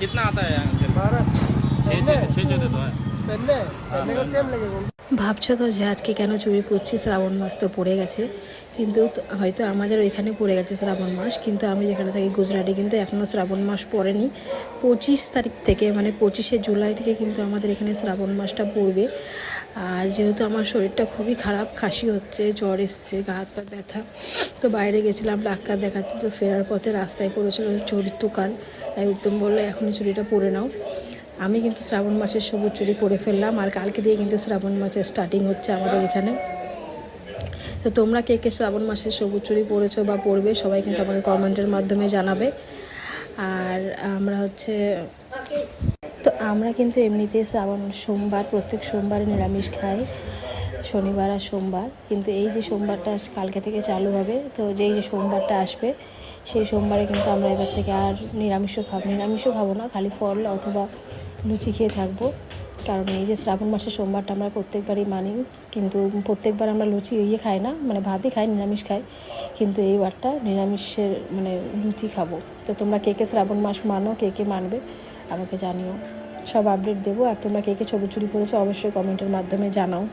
कितना आता है अंकल? 12 छः देते तो है। पहले का टाइम लगेगा। ভাবছো তো যে আজকে কেন চুড়ি পরছি, শ্রাবণ মাস তো পড়ে গেছে, কিন্তু হয়তো আমাদের ওইখানে পড়ে গেছে শ্রাবণ মাস, কিন্তু আমি যেখানে থাকি গুজরাটে কিন্তু এখনও শ্রাবণ মাস পড়েনি। 25 তারিখ থেকে মানে 25শে জুলাই থেকে কিন্তু আমাদের এখানে শ্রাবণ মাসটা পড়বে। আর যেহেতু আমার শরীরটা খুবই খারাপ, কাশি হচ্ছে, জ্বর এসছে, গা হাত পা ব্যথা, তো বাইরে গেছিলাম ডাক্তার দেখাতে, তো ফেরার পথে রাস্তায় পড়েছিল চুড়ির দোকান, তাই উত্তম বললো এখনই চুড়িটা পরে নাও। আমি কিন্তু শ্রাবণ মাসের সবুজ চুড়ি পরে ফেললাম, আর কালকে দিয়ে কিন্তু শ্রাবণ মাসের স্টার্টিং হচ্ছে আমাদের এখানে। তো তোমরা কে কে শ্রাবণ মাসের সবুজ চুড়ি পরেছো বা পরবে সবাই কিন্তু আমাকে কমেন্টের মাধ্যমে জানাবে। আর আমরা কিন্তু এমনিতে শ্রাবণ সোমবার, প্রত্যেক সোমবারে নিরামিষ খাই, শনিবার আর সোমবার। কিন্তু এই যে সোমবারটা কালকে থেকে চালু হবে, তো যেই যে সোমবারটা আসবে সেই সোমবারে কিন্তু আমরা এবার থেকে আর নিরামিষও খাবো না, খালি ফল অথবা লুচি খেয়ে থাকবো। কারণ এই যে শ্রাবণ মাসের সোমবারটা আমরা প্রত্যেকবারই মানি, কিন্তু প্রত্যেকবার আমরা লুচি খাই না, মানে ভাতই খাই, নিরামিষ খাই, কিন্তু এইবারটা নিরামিষের মানে লুচি খাবো। তো তোমরা কে কে শ্রাবণ মাস মানো, কে কে মানবে আমাকে জানিও, সব আপডেট দেবো। আর তোমরা কে কে ছবি চুরি করেছো অবশ্যই কমেন্টের মাধ্যমে জানাও।